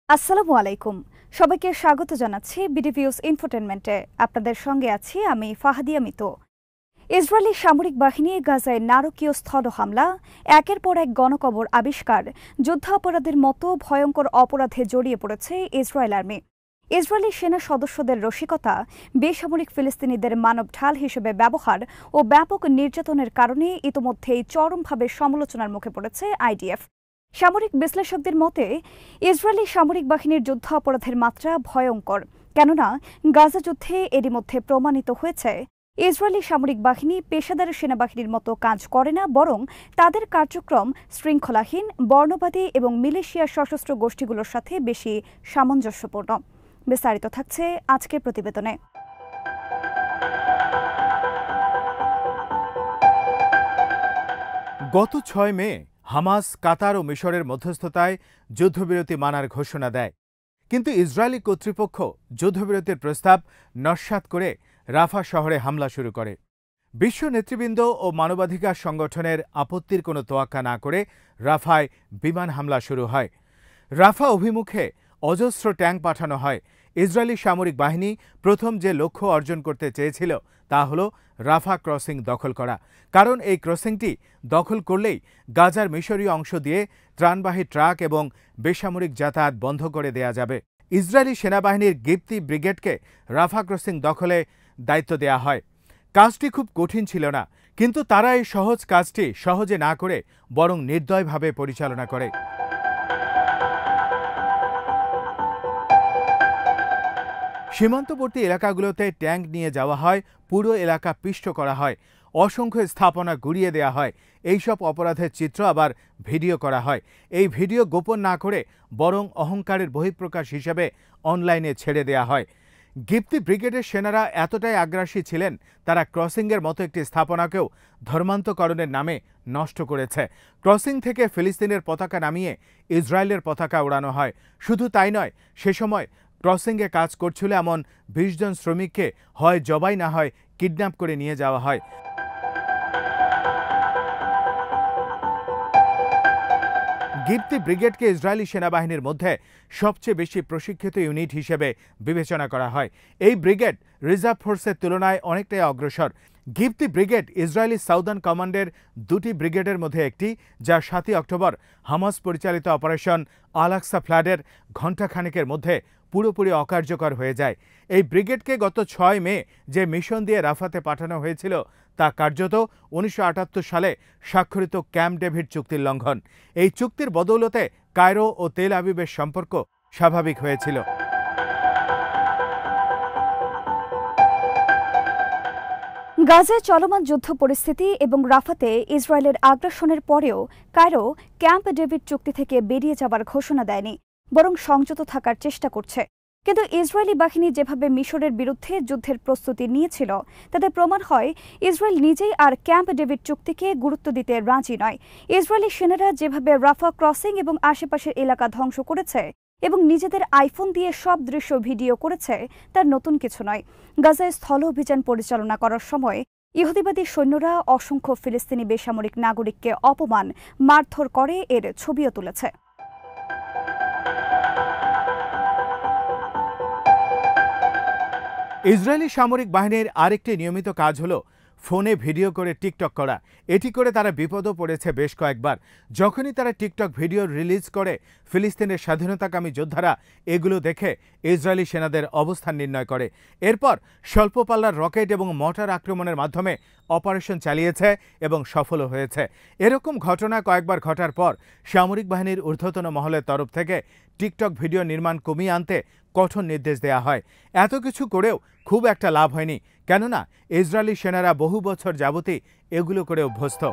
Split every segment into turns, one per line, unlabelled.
আসসালামু আলাইকুম। সবাইকে স্বাগত জানাচ্ছি বিডিভিউস ইনফোটেনমেন্টে। আপনাদের সঙ্গে আছি আমি ফাহাদিয়া মিতু। ইসরায়েলি সামরিক বাহিনী গাজায় নারকীয় স্থল হামলা, একের পর এক গণকবর আবিষ্কার, যুদ্ধাপরাধের মতো ভয়ঙ্কর অপরাধে জড়িয়ে পড়েছে ইসরায়েল আর্মি। ইসরায়েলি সেনা সদস্যদের রসিকতা, বেসামরিক ফিলিস্তিনিদের মানব ঢাল হিসেবে ব্যবহার ও ব্যাপক নির্যাতনের কারণে ইতোমধ্যেই চরমভাবে সমালোচনার মুখে পড়েছে আইডিএফ। সামরিক বিশ্লেষকদের মতে ইসরায়েলি সামরিক বাহিনীর যুদ্ধাপরাধের মাত্রা ভয়ঙ্কর, কেননা গাজা যুদ্ধে এরই মধ্যে প্রমাণিত হয়েছে ইসরায়েলি সামরিক বাহিনী পেশাদার সেনাবাহিনীর মতো কাজ করে না, বরং তাদের কার্যক্রম শৃঙ্খলাহীন, বর্ণবাদী এবং মিলিশিয়া সশস্ত্র গোষ্ঠীগুলোর সাথে বেশি সামঞ্জস্যপূর্ণ। বিস্তারিত থাকছে আজকের প্রতিবেদনে।
গত ৬ মে হামাস, কাতার ও মিশরের মধ্যস্থতায় যুদ্ধবিরতি মানার ঘোষণা দেয়, কিন্তু ইসরায়েলি কর্তৃপক্ষ যুদ্ধবিরতির প্রস্তাব নস্যাৎ করে রাফা শহরে হামলা শুরু করে। বিশ্ব নেতৃবৃন্দ ও মানবাধিকার সংগঠনের আপত্তির কোনো তোয়াক্কা না করে রাফায় বিমান হামলা শুরু হয়। রাফা অভিমুখে অজস্র ট্যাঙ্ক পাঠানো হয়। ইসরায়েলি সামরিক বাহিনী প্রথম যে লক্ষ্য অর্জন করতে চেয়েছিল তা হল রাফা ক্রসিং দখল করা, কারণ এই ক্রসিংটি দখল করলেই গাজার মিশরীয় অংশ দিয়ে ত্রাণবাহী ট্রাক এবং বেসামরিক যাতায়াত বন্ধ করে দেয়া যাবে। ইসরায়েলি সেনাবাহিনীর গিবতি ব্রিগেডকে রাফা ক্রসিং দখলে দায়িত্ব দেয়া হয়। কাজটি খুব কঠিন ছিল না, কিন্তু তারা এই সহজ কাজটি সহজে না করে বরং নির্দয়ভাবে পরিচালনা করে। সীমান্তবর্তী এলাকাগুলোতে ট্যাঙ্ক নিয়ে যাওয়া হয়, পুরো এলাকা পিষ্ট করা হয়, অসংখ্য স্থাপনা গুড়িয়ে দেয়া হয়। এইসব অপরাধের চিত্র আবার ভিডিও করা হয়। এই ভিডিও গোপন না করে বরং অহংকারের বহিঃপ্রকাশ হিসেবে অনলাইনে ছেড়ে দেয়া হয়। গিবতি ব্রিগেডের সেনারা এতটাই আগ্রাসী ছিলেন, তারা ক্রসিংয়ের মতো একটি স্থাপনাকেও ধর্মান্তকরণের নামে নষ্ট করেছে। ক্রসিং থেকে ফিলিস্তিনের পতাকা নামিয়ে ইসরায়েলের পতাকা ওড়ানো হয়। শুধু তাই নয়, সে সময় ক্রসিংয়ে কাজ করছিল এমন ২০ জন শ্রমিককে হয় জবাই না হয় কিডন্যাপ করে নিয়ে যাওয়া হয়। গিবতি ব্রিগেডকে ইসরায়েলি সেনাবাহিনীর মধ্যে সবচেয়ে বেশি প্রশিক্ষিত ইউনিট হিসেবে বিবেচনা করা হয়। এই ব্রিগেড রিজার্ভ ফোর্সের তুলনায় অনেকটাই অগ্রসর। গিবতি ব্রিগেড ইসরায়েলি সাউদার্ন কমান্ডের দুটি ব্রিগেডের মধ্যে একটি, যা ৭ই অক্টোবর হামাস পরিচালিত অপারেশন আল আকসা ফ্লাডের ঘণ্টাখানেকের মধ্যে পুরোপুরি অকার্যকর হয়ে যায়। এই ব্রিগেডকে গত ৬ মে যে মিশন দিয়ে রাফাতে পাঠানো হয়েছিল তা কার্যত ১৯৭৮ সালে স্বাক্ষরিত ক্যাম্প ডেভিড চুক্তির লঙ্ঘন। এই চুক্তির বদৌলতে কায়রো ও তেল আবিবের সম্পর্ক স্বাভাবিক হয়েছিল।
গাজায় চলমান যুদ্ধ পরিস্থিতি এবং রাফাতে ইসরায়েলের আগ্রাসনের পরেও কায়রো ক্যাম্প ডেভিড চুক্তি থেকে বেরিয়ে যাবার ঘোষণা দেয়নি, বরং সংযত থাকার চেষ্টা করছে। কিন্তু ইসরায়েলি বাহিনী যেভাবে মিশরের বিরুদ্ধে যুদ্ধের প্রস্তুতি নিয়েছিল তাতে প্রমাণ হয় ইসরায়েল নিজেই আর ক্যাম্প ডেভিড চুক্তিকে গুরুত্ব দিতে রাজি নয়। ইসরায়েলি সেনারা যেভাবে রাফা ক্রসিং এবং আশেপাশের এলাকা ধ্বংস করেছে এবং নিজেদের আইফোন দিয়ে সব দৃশ্য ভিডিও করেছে তার নতুন কিছু নয়। গাজায় স্থল অভিযান পরিচালনা করার সময় ইহুদিবাদী সৈন্যরা অসংখ্য ফিলিস্তিনি বেসামরিক নাগরিককে অপমান, মারধর করে এর ছবিও তুলেছে।
ইসরায়েলি সামরিক বাহিনীর আরেকটি নিয়মিত কাজ হল ফোনে ভিডিও করে টিকটক করা। এটি করে তারা বিপদও পড়েছে বেশ কয়েকবার। যখনই তারা টিকটক ভিডিও রিলিজ করে, ফিলিস্তিনের স্বাধীনতাকামী যোদ্ধারা এগুলো দেখে ইসরায়েলি সেনাদের অবস্থান নির্ণয় করে। এরপর স্বল্প পাল্লার রকেট এবং মর্টার আক্রমণের মাধ্যমে অপারেশন চালিয়েছে এবং সফলও হয়েছে। এরকম ঘটনা কয়েকবার ঘটার পর সামরিক বাহিনীর ঊর্ধ্বতন মহলের তরফ থেকে টিকটক ভিডিও নির্মাণ কমিয়ে আনতে কঠোর নির্দেশ দেয়া হয়। এত কিছু করেও খুব একটা লাভ হয়নি, কেননা ইসরায়েলি সেনারা বহু বছর যাবতই এগুলো করে অভ্যস্ত।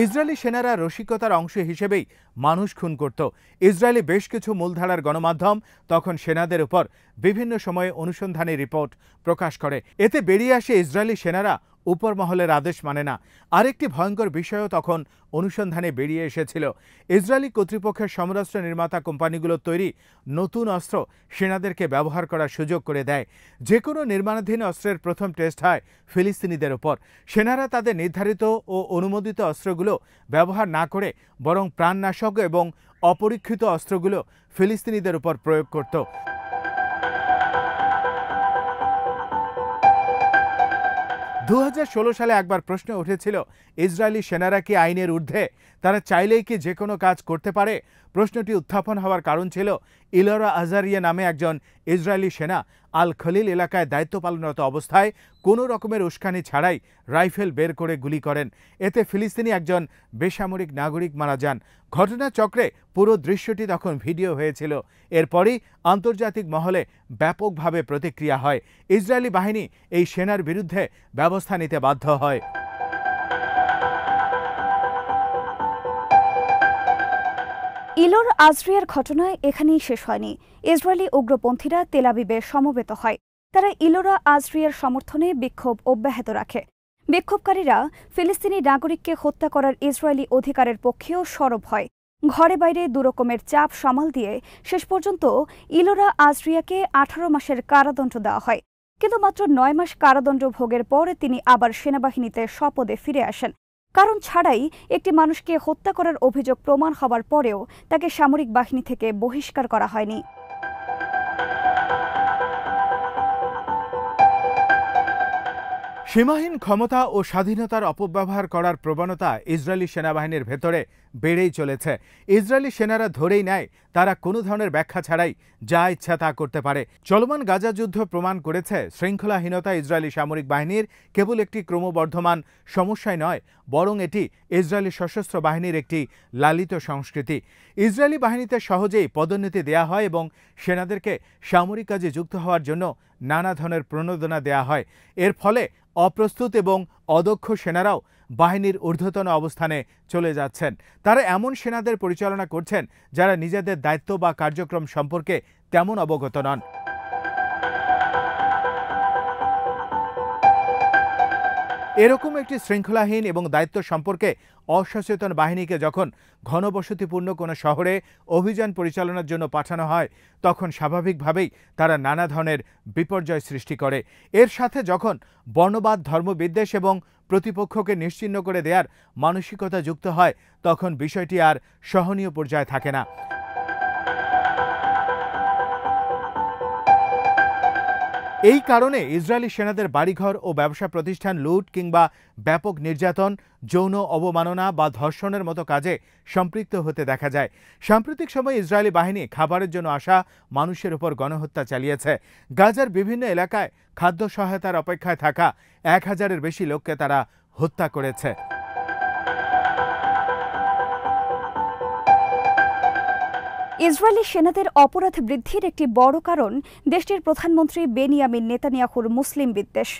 ইসরায়েলি সেনারা রসিকতার অংশ হিসেবেই মানুষ খুন করত। ইসরায়েলি বেশ কিছু মূলধারার গণমাধ্যম তখন সেনাদের উপর বিভিন্ন সময়ে অনুসন্ধানী রিপোর্ট প্রকাশ করে। এতে বেরিয়ে আসে ইসরায়েলি সেনারা উপর মহলের আদেশ মানে না। আরেকটি ভয়ঙ্কর বিষয়ও তখন অনুসন্ধানে বেরিয়ে এসেছিল। ইসরায়েলি কর্তৃপক্ষের সমরাস্ত্র নির্মাতা কোম্পানিগুলোর তৈরি নতুন অস্ত্র সেনাদেরকে ব্যবহার করার সুযোগ করে দেয়। যে কোনো নির্মাণাধীন অস্ত্রের প্রথম টেস্ট হয় ফিলিস্তিনিদের ওপর। সেনারা তাদের নির্ধারিত ও অনুমোদিত অস্ত্রগুলো ব্যবহার না করে বরং প্রাণনাশক এবং অপরীক্ষিত অস্ত্রগুলো ফিলিস্তিনিদের উপর প্রয়োগ করত। 2016 সালে একবার প্রশ্ন উঠেছিল, ইসরায়েলি সেনারা কি আইনের ঊর্ধ্বে? তারা চাইলেই কি যে কোনো কাজ করতে পারে? প্রশ্নটি উত্থাপন হওয়ার কারণ ছিল ইলোরা আজারিয়া নামে একজন ইসরায়েলি সেনা আল খলিল এলাকায় দায়িত্ব পালনরত অবস্থায় কোনো রকমের উস্কানি ছাড়াই রাইফেল বের করে গুলি করেন। এতে ফিলিস্তিনি একজন বেসামরিক নাগরিক মারা যান। ঘটনাচক্রে পুরো দৃশ্যটি তখন ভিডিও হয়েছিল। এরপরই আন্তর্জাতিক মহলে ব্যাপকভাবে প্রতিক্রিয়া হয়। ইসরায়েলি বাহিনী এই সেনার বিরুদ্ধে ব্যবস্থা নিতে বাধ্য হয়।
ইলোর আজরিয়ার ঘটনায় এখানেই শেষ হয়নি। ইসরায়েলি উগ্রপন্থীরা তেল আবিবে সমবেত হয়। তারা ইলোরা আজরিয়ার সমর্থনে বিক্ষোভ অব্যাহত রাখে। বিক্ষোভকারীরা ফিলিস্তিনি নাগরিককে হত্যা করার ইসরায়েলি অধিকারের পক্ষেও সরব হয়। ঘরে বাইরে দুরকমের চাপ সামাল দিয়ে শেষ পর্যন্ত ইলোরা আজরিয়াকে 18 মাসের কারাদণ্ড দেওয়া হয়। কিন্তু মাত্র 9 মাস কারাদণ্ড ভোগের পর তিনি আবার সেনাবাহিনীতে স্বপদে ফিরে আসেন। কারণ ছাড়াই একটি মানুষকে হত্যা করার অভিযোগ প্রমাণ হওয়ার পরেও তাকে সামরিক বাহিনী থেকে বহিষ্কার করা হয়নি।
সীমাহীন ক্ষমতা ও স্বাধীনতার অপব্যবহার করার প্রবণতা ইসরায়েলি সেনাবাহিনীর ভেতরে বেড়েই চলেছে। ইসরায়েলি সেনারা ধরেই নেয় তারা কোনো ধরনের ব্যাখ্যা ছাড়াই যা ইচ্ছা তা করতে পারে। চলমান গাজা যুদ্ধ প্রমাণ করেছে শৃঙ্খলাহীনতা ইসরায়েলি সামরিক বাহিনীর কেবল একটি ক্রমবর্ধমান সমস্যাই নয়, বরং এটি ইসরায়েলি সশস্ত্র বাহিনীর একটি লালিত সংস্কৃতি। ইসরায়েলি বাহিনীতে সহজেই পদোন্নতি দেয়া হয় এবং সেনাদেরকে সামরিক কাজে যুক্ত হওয়ার জন্য নানা ধরনের প্রণোদনা দেয়া হয়। এর ফলে অপ্রস্তুত এবং অদক্ষ সেনারাও বাহিনীর ঊর্ধ্বতন অবস্থানে চলে যাচ্ছেন। তারা এমন সেনাদের পরিচালনা করছেন যারা নিজেদের দায়িত্ব বা কার্যক্রম সম্পর্কে তেমন অবগত নন। এরকম একটি শৃঙ্খলাহীন এবং দায়িত্ব সম্পর্কে অসচেতন বাহিনীকে যখন ঘনবসতিপূর্ণ কোনো শহরে অভিযান পরিচালনার জন্য পাঠানো হয়, তখন স্বাভাবিকভাবেই তারা নানা ধরনের বিপর্যয় সৃষ্টি করে। এর সাথে যখন বর্ণবাদ, ধর্মবিদ্বেষ এবং প্রতিপক্ষকে নিশ্চিহ্ন করে দেওয়ার মানসিকতা যুক্ত হয়, তখন বিষয়টি আর সহনীয় পর্যায়ে থাকে না। এই কারণে ইসরায়েলি সেনাদের বাড়িঘর ও ব্যবসা প্রতিষ্ঠান লুট কিংবা ব্যাপক নির্যাতন, যৌন অবমাননা বা ধর্ষণের মতো কাজে সম্পৃক্ত হতে দেখা যায়। সাম্প্রতিক সময়ে ইসরায়েলি বাহিনী খাবারের জন্য আসা মানুষের উপর গণহত্যা চালিয়েছে। গাজার বিভিন্ন এলাকায় খাদ্য সহায়তার অপেক্ষায় থাকা 1000-এর বেশি লোককে তারা হত্যা করেছে।
ইসরায়েলি সেনাদের অপরাধ বৃদ্ধির একটি বড় কারণ দেশটির প্রধানমন্ত্রী বেনিয়ামিন নেতানিয়াহুর মুসলিম বিদ্বেষ।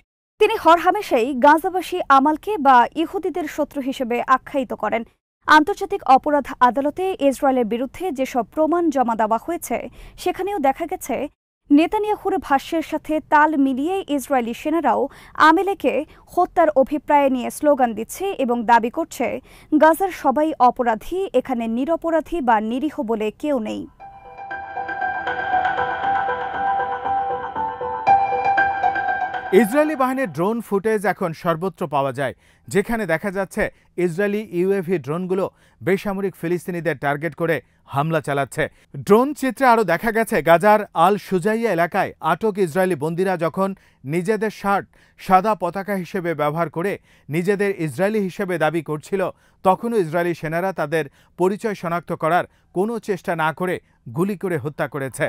তিনি হরহামেশাই গাজাবাসী আমালকে বা ইহুদিদের শত্রু হিসেবে আখ্যায়িত করেন। আন্তর্জাতিক অপরাধ আদালতে ইসরায়েলের বিরুদ্ধে যেসব প্রমাণ জমা দেওয়া হয়েছে, সেখানেও দেখা গেছে নেতানিয়াহুর ভাষ্যের সাথে তাল মিলিয়ে ইসরায়েলি সেনারাও আমেলেকে হত্যার অভিপ্রায় নিয়ে স্লোগান দিচ্ছে এবং দাবি করছে গাজার সবাই অপরাধী, এখানে নিরপরাধী বা নিরীহ বলে কেউ নেই।
ইসরায়েলি বাহিনীর ড্রোন ফুটেজ এখন সর্বত্র পাওয়া যায়, যেখানে দেখা যাচ্ছে ইসরায়েলি ইউএভি ড্রোনগুলো বেসামরিক ফিলিস্তিনিদের টার্গেট করে হামলা চালাচ্ছে। ড্রোন চিত্রে আরও দেখা গেছে গাজার আল সুজাইয়া এলাকায় আটক ইসরায়েলি বন্দীরা যখন নিজেদের শার্ট সাদা পতাকা হিসেবে ব্যবহার করে নিজেদের ইসরায়েলি হিসেবে দাবি করছিল, তখনও ইসরায়েলি সেনারা তাদের পরিচয় শনাক্ত করার কোনো চেষ্টা না করে গুলি করে হত্যা করেছে।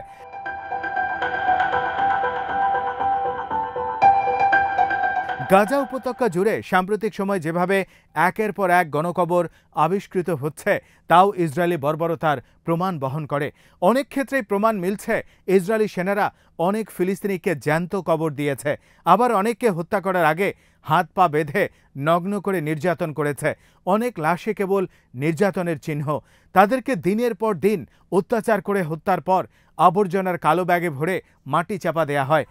গাজা উপত্যকা জুড়ে সাম্প্রতিক সময় যেভাবে একের পর এক গণকবর আবিষ্কৃত হচ্ছে, তাও ইসরায়েলি বর্বরতার প্রমাণ বহন করে। অনেক ক্ষেত্রেই প্রমাণ মিলছে ইসরায়েলি সেনারা অনেক ফিলিস্তিনিকে জ্যান্ত কবর দিয়েছে, আবার অনেককে হত্যা করার আগে হাত পা বেঁধে নগ্ন করে নির্যাতন করেছে। অনেক লাশে কেবল নির্যাতনের চিহ্ন। তাদেরকে দিনের পর দিন অত্যাচার করে হত্যার পর আবর্জনার কালো ব্যাগে ভরে মাটি চাপা দেয়া হয়।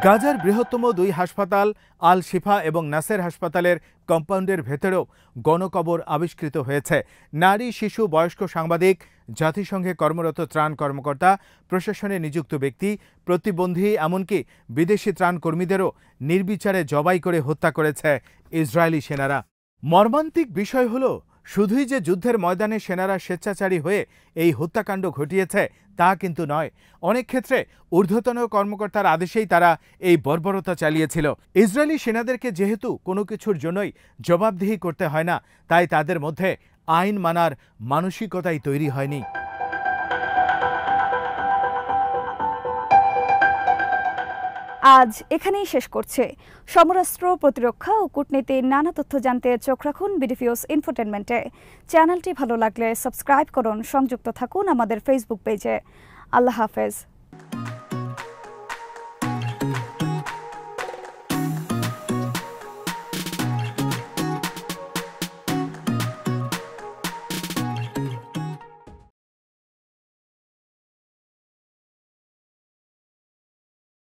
গাজার বৃহত্তম দুই হাসপাতাল আল শিফা এবং নাসের হাসপাতালের কম্পাউন্ডের ভেতরেও গণকবর আবিষ্কৃত হয়েছে। নারী, শিশু, বয়স্ক সাংবাদিক, জাতিসংঘে কর্মরত ত্রাণ কর্মকর্তা, প্রশাসনে নিযুক্ত ব্যক্তি, প্রতিবন্ধী, এমনকি বিদেশি ত্রাণ কর্মীদেরও নির্বিচারে জবাই করে হত্যা করেছে ইসরায়েলি সেনারা। মর্মান্তিক বিষয় হল, শুধুই যে যুদ্ধের ময়দানে সেনারা স্বেচ্ছাচারী হয়ে এই হত্যাকাণ্ড ঘটিয়েছে তা কিন্তু নয়। অনেক ক্ষেত্রে ঊর্ধ্বতন কর্মকর্তার আদেশেই তারা এই বর্বরতা চালিয়েছিল। ইসরায়েলি সেনাদেরকে যেহেতু কোনো কিছুর জন্যই জবাবদিহি করতে হয় না, তাই তাদের মধ্যে আইন মানার মানসিকতাই তৈরি হয়নি।
আজ এখানেই শেষ করছে। সমরাস্ত্র, প্রতিরক্ষা ও কূটনীতির নানা তথ্য জানতে চোখ রাখুন বিডিপিওস ইনফোটেনমেন্টে। চ্যানেলটি ভালো লাগলে সাবস্ক্রাইব করুন, সংযুক্ত থাকুন আমাদের ফেসবুক পেজে। আল্লাহ হাফেজ।